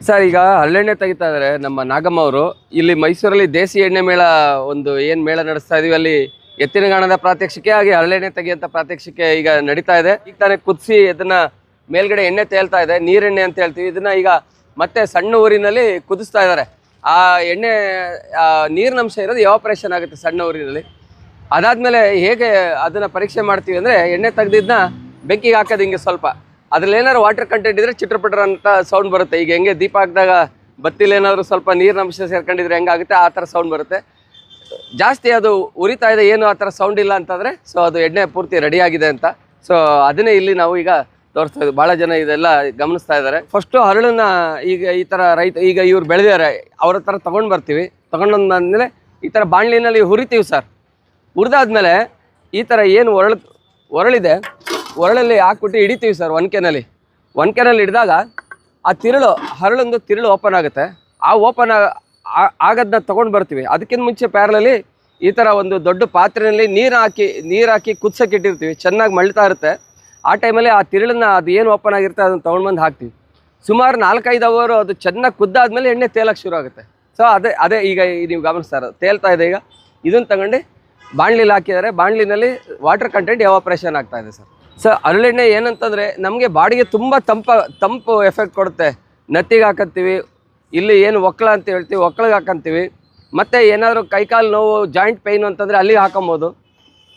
Sir ಈಗ ಹರಳೆಣ್ಣೆ ತೆಗಿತಾ ಇದ್ದಾರೆ ನಮ್ಮ ನಾಗಮ್ಮ ಅವರು. ಇಲ್ಲಿ ಮೈಸೂರಲ್ಲಿ ದೇಸಿ ಎಣ್ಣೆ ಮೇಳ ಒಂದು ಏನು ಮೇಳ ನಡೆಸ್ತಾ ಇದೀವಿ, ಅಲ್ಲಿ ಎತ್ತಿನಗಾಣದ ಪ್ರಾತ್ಯಕ್ಷಿಕೆ ಹಾಗೆ ಹರಳೆಣ್ಣೆ ತೆಗಿಯಂತ ಪ್ರಾತ್ಯಕ್ಷಿಕೆ ಈಗ ನಡೀತಾ ಇದೆ. ಈಗ ತಾನೇ ಕುದಿಸಿ ಅದನ್ನ ಮೇಲ್ಗಡೆ ಎಣ್ಣೆ ತೇಲ್ತಾ ಇದೆ, ನೀರೆಣ್ಣೆ ಅಂತ ಹೇಳ್ತೀವಿ. ಇದನ್ನ ಈಗ ಮತ್ತೆ ಸಣ್ಣ ಊರಿನಲ್ಲಿ ಕುದಿಸ್ತಾ ಇದ್ದಾರೆ. ಆ ಎಣ್ಣೆ ನೀರಿನಂಶ ಇರೋದು ಎವಾಪರೇಷನ್ ಆಗುತ್ತೆ ಸಣ್ಣ ಊರಿನಲ್ಲಿ. ಅದಾದ್ಮೇಲೆ ಹೇಗೆ ಅದನ್ನ ಪರೀಕ್ಷೆ ಮಾಡ್ತೀವಿ ಅಂದರೆ, ಎಣ್ಣೆ ತೆಗೆದಿದ್ದನ್ನ ಬೆಂಕಿಗೆ ಹಾಕೋದು ಹಿಂಗೆ ಸ್ವಲ್ಪ, ಅದ್ರಲ್ಲಿ ಏನಾದ್ರು ವಾಟರ್ ಕಂಟೆಂಟ್ ಇದ್ರೆ ಚಿಟ್ರಪಟ್ರ ಅಂತ ಸೌಂಡ್ ಬರುತ್ತೆ. ಈಗ ಹೆಂಗೆ ದೀಪ ಹಾಕಿದಾಗ ಬತ್ತಿಲಿ ಏನಾದರೂ ಸ್ವಲ್ಪ ನೀರಿನ ಅಂಶ ಸೇರ್ಕೊಂಡಿದ್ರೆ ಹೆಂಗಾಗುತ್ತೆ ಆ ಥರ ಸೌಂಡ್ ಬರುತ್ತೆ. ಜಾಸ್ತಿ ಅದು ಉರಿತಾ ಇದೆ, ಏನು ಆ ಥರ ಸೌಂಡ್ ಇಲ್ಲ ಅಂತಂದರೆ ಸೊ ಅದು ಎಣ್ಣೆ ಪೂರ್ತಿ ರೆಡಿಯಾಗಿದೆ ಅಂತ. ಸೊ ಅದನ್ನೇ ಇಲ್ಲಿ ನಾವು ಈಗ ತೋರಿಸ್ತಾ ಇದ್ದೀವಿ. ಭಾಳ ಜನ ಇದೆಲ್ಲ ಗಮನಿಸ್ತಾ ಇದ್ದಾರೆ. ಫಸ್ಟು ಹರಳನ್ನ ಈಗ ಈ ಥರ ರೈತ ಈಗ ಇವ್ರು ಬೆಳೆದಿದ್ದಾರೆ, ಅವ್ರ ಹತ್ರ ತೊಗೊಂಡು ಬರ್ತೀವಿ. ತೊಗೊಂಡಂದಾದ್ಮೇಲೆ ಈ ಥರ ಬಾಣಲಿನಲ್ಲಿ ಹುರಿತೀವಿ ಸರ್. ಹುರಿದಾದ್ಮೇಲೆ ಈ ಥರ ಏನು ಒರಳಿದೆ, ಒರಳಲ್ಲಿ ಹಾಕ್ಬಿಟ್ಟು ಹಿಡಿತೀವಿ ಸರ್ ಒನಕೆನಲ್ಲಿ ಹಿಡಿದಾಗ ಆ ಹರಳೊಂದು ತಿರುಳು ಓಪನ್ ಆಗುತ್ತೆ. ಆ ಓಪನ್ ಆಗೋದನ್ನ ತೊಗೊಂಡು ಬರ್ತೀವಿ. ಅದಕ್ಕಿಂತ ಮುಂಚೆ ಪ್ಯಾರಲಲ್ಲಿ ಈ ಥರ ಒಂದು ದೊಡ್ಡ ಪಾತ್ರೆಯಲ್ಲಿ ನೀರು ಹಾಕಿ ಕುದ್ಸಕ್ಕೆ ಇಟ್ಟಿರ್ತೀವಿ. ಚೆನ್ನಾಗಿ ಮಳ್ತಾ ಇರುತ್ತೆ. ಆ ಟೈಮಲ್ಲಿ ಆ ತಿರುಳನ್ನ ಅದು ಏನು ಓಪನ್ ಆಗಿರುತ್ತೆ ಅದನ್ನು ತೊಗೊಂಡು ಬಂದು ಹಾಕ್ತೀವಿ. ಸುಮಾರು 4-5 ಅವರು ಅದು ಚೆನ್ನಾಗಿ ಕುದ್ದಾದ್ಮೇಲೆ ಎಣ್ಣೆ ತೇಲಕ್ಕೆ ಶುರು ಆಗುತ್ತೆ. ಸೊ ಅದೇ ಈಗ ನೀವು ಗಮನಿಸ್ತಾ ಇರೋದು ತೇಲ್ತಾ ಇದೆ. ಈಗ ಇದನ್ನು ತಗೊಂಡು ಬಾಣಲಿಲಿ ಹಾಕಿದ್ದಾರೆ. ಬಾಣಲಿನಲ್ಲಿ ವಾಟರ್ ಕಂಟೆಂಟ್ ಎವಾಪರೇಷನ್ ಆಗ್ತಾ ಇದೆ ಸರ್. ಹರಳೆಣ್ಣೆ ಏನಂತಂದರೆ ನಮಗೆ ಬಾಡಿಗೆ ತುಂಬ ತಂಪು ಎಫೆಕ್ಟ್ ಕೊಡುತ್ತೆ. ನೆತ್ತಿಗೆ ಹಾಕಂತೀವಿ, ಇಲ್ಲಿ ಏನು ಒಕ್ಕಳ ಅಂತ ಹೇಳ್ತೀವಿ ಒಕ್ಕಳಿಗೆ ಹಾಕಂತೀವಿ. ಮತ್ತು ಏನಾದರೂ ಕೈಕಾಲು ನೋವು ಜಾಯಿಂಟ್ ಪೈನು ಅಂತಂದರೆ ಅಲ್ಲಿಗೆ ಹಾಕೊಬೋದು.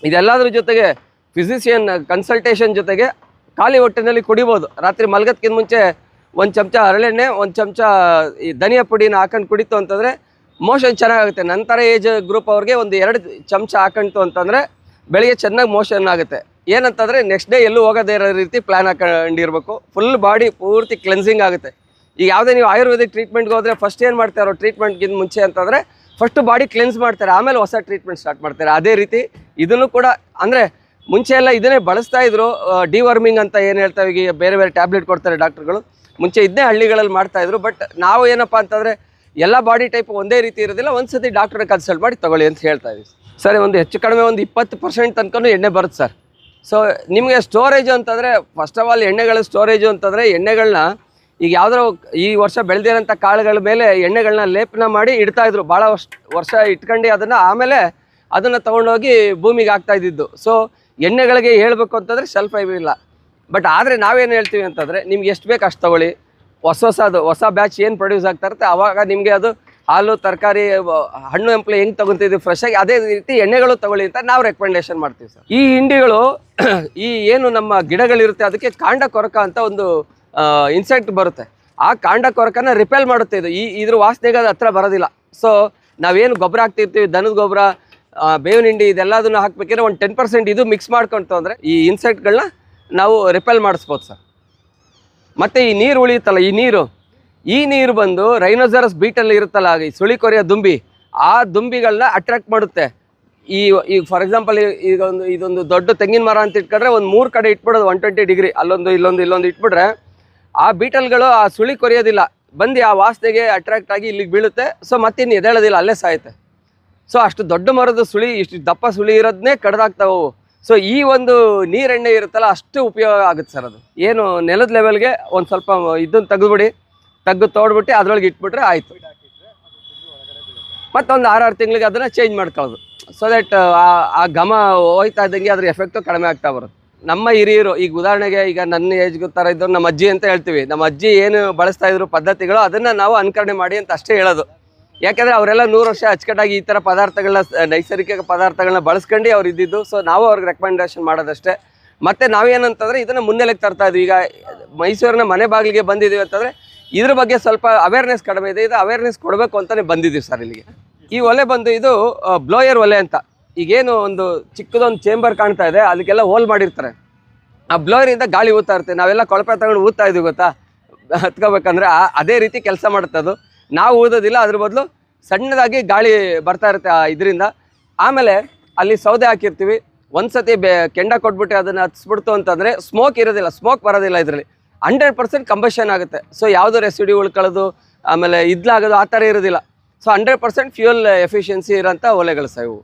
ಇದೆಲ್ಲದ್ರ ಜೊತೆಗೆ ಫಿಸಿಷಿಯನ್ ಕನ್ಸಲ್ಟೇಷನ್ ಜೊತೆಗೆ ಖಾಲಿ ಹೊಟ್ಟೆನಲ್ಲಿ ಕುಡಿಬೋದು. ರಾತ್ರಿ ಮಲಗೋದಕ್ಕಿಂತ ಮುಂಚೆ 1 ಚಮಚ ಹರಳೆಣ್ಣೆ 1 ಚಮಚ ಈ ಧನಿಯಾ ಪುಡಿನ ಹಾಕೊಂಡು ಕುಡಿತು ಅಂತಂದರೆ ಮೋಷನ್ ಚೆನ್ನಾಗುತ್ತೆ. ನಂತರ ಏಜ್ ಗ್ರೂಪ್ ಅವ್ರಿಗೆ 1-2 ಚಮಚ ಹಾಕೊಂತು ಅಂತಂದರೆ ಬೆಳಿಗ್ಗೆ ಚೆನ್ನಾಗಿ ಮೋಷನ್ ಆಗುತ್ತೆ. ಏನಂತಂದರೆ ನೆಕ್ಸ್ಟ್ ಡೇ ಎಲ್ಲೂ ಹೋಗೋದೇ ಇರೋ ರೀತಿ ಪ್ಲ್ಯಾನ್ ಹಾಕೊಂಡಿರ್ಬೇಕು. ಫುಲ್ ಬಾಡಿ ಪೂರ್ತಿ ಕ್ಲೆನ್ಸಿಂಗ್ ಆಗುತ್ತೆ. ಈಗ ಯಾವುದೇ ನೀವು ಆಯುರ್ವೇದಿಕ್ ಟ್ರೀಟ್ಮೆಂಟ್ಗೆ ಹೋದರೆ ಫಸ್ಟ್ ಏನು ಮಾಡ್ತಾರೋ ಟ್ರೀಟ್ಮೆಂಟ್ಗಿಂತ ಮುಂಚೆ ಅಂತಂದರೆ ಫಸ್ಟ್ ಬಾಡಿ ಕ್ಲೆನ್ಸ್ ಮಾಡ್ತಾರೆ, ಆಮೇಲೆ ಹೊಸ ಟ್ರೀಟ್ಮೆಂಟ್ ಸ್ಟಾರ್ಟ್ ಮಾಡ್ತಾರೆ. ಅದೇ ರೀತಿ ಇದನ್ನು ಕೂಡ ಅಂದರೆ ಮುಂಚೆ ಎಲ್ಲ ಇದನ್ನೇ ಬಳಸ್ತಾ ಇದ್ರು. ಡಿವರ್ಮಿಂಗ್ ಅಂತ ಏನು ಹೇಳ್ತಾವೆ, ಈಗ ಬೇರೆ ಬೇರೆ ಟ್ಯಾಬ್ಲೆಟ್ ಕೊಡ್ತಾರೆ ಡಾಕ್ಟ್ರುಗಳು. ಮುಂಚೆ ಇದನ್ನೇ ಹಳ್ಳಿಗಳಲ್ಲಿ ಮಾಡ್ತಾಯಿದ್ರು. ಬಟ್ ನಾವು ಏನಪ್ಪ ಅಂತಂದರೆ ಎಲ್ಲ ಬಾಡಿ ಟೈಪ್ ಒಂದೇ ರೀತಿ ಇರೋದಿಲ್ಲ. ಒಂದು ಸತಿ ಡಾಕ್ಟ್ರನ್ನ ಕನ್ಸಲ್ಟ್ ಮಾಡಿ ತೊಗೊಳ್ಳಿ ಅಂತ ಹೇಳ್ತಾ ಇದ್ದೀವಿ ಸರ್. ಒಂದು ಹೆಚ್ಚು ಕಡಿಮೆ 20% ತನಕ ಎಣ್ಣೆ ಬರುತ್ತೆ ಸರ್. ಸೊ ನಿಮಗೆ ಸ್ಟೋರೇಜು ಅಂತಂದರೆ ಫಸ್ಟ್ ಆಫ್ ಆಲ್ ಎಣ್ಣೆಗಳ ಸ್ಟೋರೇಜು ಅಂತಂದರೆ ಎಣ್ಣೆಗಳನ್ನ ಈಗ ಯಾವುದಾದ್ರು ಈ ವರ್ಷ ಬೆಳೆದಿರೋಂಥ ಕಾಳುಗಳ ಮೇಲೆ ಎಣ್ಣೆಗಳನ್ನ ಲೇಪನ ಮಾಡಿ ಇಡ್ತಾಯಿದ್ರು. ಭಾಳ ವರ್ಷ ಇಟ್ಕೊಂಡು ಆಮೇಲೆ ಅದನ್ನು ತೊಗೊಂಡೋಗಿ ಭೂಮಿಗೆ ಹಾಕ್ತಾಯಿದ್ದು. ಸೊ ಎಣ್ಣೆಗಳಿಗೆ ಹೇಳಬೇಕು ಅಂತಂದರೆ ಶೆಲ್ಫ್ ಲೈಫ್ ಇಲ್ಲ. ಬಟ್ ಆದರೆ ನಾವೇನು ಹೇಳ್ತೀವಿ ಅಂತಂದರೆ ನಿಮ್ಗೆ ಎಷ್ಟು ಬೇಕು ಅಷ್ಟು ತೊಗೊಳ್ಳಿ. ಹೊಸ ಬ್ಯಾಚ್ ಏನು ಪ್ರೊಡ್ಯೂಸ್ ಆಗ್ತಾ ಇರುತ್ತೆ ಆವಾಗ ನಿಮಗೆ ಅದು ಹಾಲು ತರಕಾರಿ ಹಣ್ಣು ಹಂಪಲು ಹೆಂಗೆ ತೊಗೊತಿದ್ವಿ ಫ್ರೆಶ್ ಆಗಿ ಅದೇ ರೀತಿ ಎಣ್ಣೆಗಳು ತೊಗೊಳ್ಳಿ ಅಂತ ನಾವು ರೆಕಮೆಂಡೇಶನ್ ಮಾಡ್ತೀವಿ ಸರ್. ಈ ಹಿಂಡಿಗಳು ಈ ಏನು ನಮ್ಮ ಗಿಡಗಳಿರುತ್ತೆ ಅದಕ್ಕೆ ಕಾಂಡ ಕೊರಕ ಅಂತ ಒಂದು ಇನ್ಸೆಕ್ಟ್ ಬರುತ್ತೆ. ಆ ಕಾಂಡ ಕೊರಕನ ರಿಪೆಲ್ ಮಾಡುತ್ತೆ ಇದು. ಇದ್ರ ವಾಸನೆಗೆ ಅದು ಹತ್ರ ಬರೋದಿಲ್ಲ. ಸೊ ನಾವೇನು ಗೊಬ್ಬರ ಹಾಕ್ತಿರ್ತೀವಿ, ದನದ ಗೊಬ್ಬರ, ಬೇವಿನ ಹಿಂಡಿ ಇದೆಲ್ಲದನ್ನು ಹಾಕ್ಬೇಕಿದ್ರೆ 10% ಇದು ಮಿಕ್ಸ್ ಮಾಡ್ಕೊಂತು ಅಂದರೆ ಈ ಇನ್ಸೆಕ್ಟ್ಗಳನ್ನ ನಾವು ರಿಪೆಲ್ ಮಾಡಿಸ್ಬೋದು ಸರ್. ಮತ್ತು ಈ ನೀರು ಉಳಿಯುತ್ತಲ್ಲ, ಈ ನೀರು ಬಂದು ರೈನೋಸರಸ್ ಬೀಟಲ್ಲಿ ಇರುತ್ತಲ್ಲ ಈ ಸುಳಿ ಕೊರೆಯೋ ದುಂಬಿ, ಆ ದುಂಬಿಗಳನ್ನ ಅಟ್ರಾಕ್ಟ್ ಮಾಡುತ್ತೆ. ಈಗ ಫಾರ್ ಎಕ್ಸಾಂಪಲ್ ಈಗ ಇದೊಂದು ದೊಡ್ಡ ತೆಂಗಿನ ಮರ ಅಂತ ಇಟ್ಕೊಂಡ್ರೆ ಒಂದು 3 ಕಡೆ ಇಟ್ಬಿಡೋದು 120 ಡಿಗ್ರಿ, ಇಲ್ಲೊಂದು ಇಟ್ಬಿಟ್ರೆ ಆ ಬೀಟಲ್ಗಳು ಆ ಸುಳಿ ಕೊರೆಯೋದಿಲ್ಲ, ಬಂದು ಆ ವಾಸನೆಗೆ ಅಟ್ರಾಕ್ಟ್ ಆಗಿ ಇಲ್ಲಿಗೆ ಬೀಳುತ್ತೆ. ಸೊ ಮತ್ತಿನ್ನು ಎದ್ದೇಳೋದಿಲ್ಲ, ಅಲ್ಲೇ ಸಾಯುತ್ತೆ. ಸೊ ಅಷ್ಟು ದೊಡ್ಡ ಮರದ ಸುಳಿ, ಇಷ್ಟು ದಪ್ಪ ಸುಳಿ ಇರೋದನ್ನೇ ಕಡ್ದಾಕ್ತಾವು. ಸೊ ಈ ಒಂದು ನೀರೆಣ್ಣೆ ಇರುತ್ತಲ್ಲ ಅಷ್ಟು ಉಪಯೋಗ ಆಗುತ್ತೆ ಸರ್. ಅದು ಏನು ನೆಲದ ಲೆವೆಲ್ಗೆ ಒಂದು ಸ್ವಲ್ಪ ಇದನ್ನು ತೆಗೆದು ತೋಡ್ಬಿಟ್ಟು ಅದ್ರೊಳಗೆ ಇಟ್ಬಿಟ್ರೆ ಆಯಿತು. ಮತ್ತೊಂದು 6 ತಿಂಗಳಿಗೆ ಅದನ್ನು ಚೇಂಜ್ ಮಾಡ್ಕೊಳ್ಳೋದು. ಸೊ ದಟ್ ಆ ಘಮ ಹೋಯ್ತಾ ಇದ್ದಂಗೆ ಅದ್ರ ಎಫೆಕ್ಟು ಕಡಿಮೆ ಆಗ್ತಾ ಬರುತ್ತೆ. ನಮ್ಮ ಹಿರಿಯರು ಈಗ ಉದಾಹರಣೆಗೆ ಈಗ ನನ್ನ ಏಜ್ಗೆ ಥರ ಇದ್ದವ್ರು ನಮ್ಮ ಅಜ್ಜಿ ಅಂತ ಹೇಳ್ತೀವಿ. ನಮ್ಮ ಅಜ್ಜಿ ಏನು ಬಳಸ್ತಾ ಇದ್ರು ಪದ್ಧತಿಗಳು ಅದನ್ನು ನಾವು ಅನುಕರಣೆ ಮಾಡಿ ಅಂತ ಅಷ್ಟೇ ಹೇಳೋದು. ಯಾಕೆಂದರೆ ಅವರೆಲ್ಲ 100 ವರ್ಷ ಅಚ್ಚುಕಟ್ಟಾಗಿ ಈ ಥರ ನೈಸರ್ಗಿಕ ಪದಾರ್ಥಗಳನ್ನ ಬಳಸ್ಕೊಂಡು ಅವ್ರು ಇದ್ದಿದ್ದು. ಸೊ ನಾವು ಅವ್ರಿಗೆ ರೆಕಮೆಂಡೇಶನ್ ಮಾಡೋದಷ್ಟೇ. ಮತ್ತು ನಾವೇನಂತಂದರೆ ಇದನ್ನು ಮುನ್ನೆಲೆಗೆ ತರ್ತಾ ಇದ್ವಿ. ಈಗ ಮೈಸೂರಿನ ಮನೆ ಬಾಗಿಲಿಗೆ ಬಂದಿದ್ದೀವಿ ಅಂತಂದರೆ ಇದ್ರ ಬಗ್ಗೆ ಸ್ವಲ್ಪ ಅವೇರ್ನೆಸ್ ಕಡಿಮೆ ಇದೆ. ಇದು ಅವೇರ್ನೆಸ್ ಕೊಡಬೇಕು ಅಂತಲೇ ಬಂದಿದ್ದೀವಿ ಸರ್ ಇಲ್ಲಿಗೆ. ಈ ಒಲೆ ಬಂದು ಇದು ಬ್ಲೋಯರ್ ಒಲೆ ಅಂತ. ಈಗೇನು ಒಂದು ಚಿಕ್ಕದೊಂದು ಚೇಂಬರ್ ಕಾಣ್ತಾ ಇದೆ, ಅದಕ್ಕೆಲ್ಲ ಹೋಲ್ ಮಾಡಿರ್ತಾರೆ. ಆ ಬ್ಲೋಯರಿಂದ ಗಾಳಿ ಊದ್ತಾ ಇರುತ್ತೆ. ನಾವೆಲ್ಲ ಕೊಳಪೆ ತಗೊಂಡು ಊದ್ತಾ ಇದ್ವಿ ಗೊತ್ತಾ, ಹತ್ಕೋಬೇಕಂದ್ರೆ ಅದೇ ರೀತಿ ಕೆಲಸ ಮಾಡುತ್ತೆ ಅದು. ನಾವು ಊದೋದಿಲ್ಲ, ಅದ್ರ ಬದಲು ಸಣ್ಣದಾಗಿ ಗಾಳಿ ಬರ್ತಾ ಇರುತ್ತೆ ಇದರಿಂದ. ಆಮೇಲೆ ಅಲ್ಲಿ ಸೌದೆ ಹಾಕಿರ್ತೀವಿ. ಒಂದು ಸತಿ ಕೆಂಡ ಕೊಟ್ಬಿಟ್ಟು ಅದನ್ನು ಹತ್ಸ್ಬಿಡ್ತು ಅಂತಂದರೆ ಸ್ಮೋಕ್ ಬರೋದಿಲ್ಲ. ಇದರಲ್ಲಿ 100% ಕಂಬಷನ್ ಆಗುತ್ತೆ. ಸೊ ಯಾವುದೋ ರೆಸಿಡ್ಯೂ ಉಳ್ಕೊಳ್ಳೋದು ಆಮೇಲೆ ಇದ್ಲಾಗೋದು ಆ ಥರ ಇರೋದಿಲ್ಲ. ಸೊ 100% ಫ್ಯೂಯಲ್ ಎಫಿಷಿಯನ್ಸಿ ಇರೋಂಥ ಒಲೆಗಳು ಸರ್ ಇವು.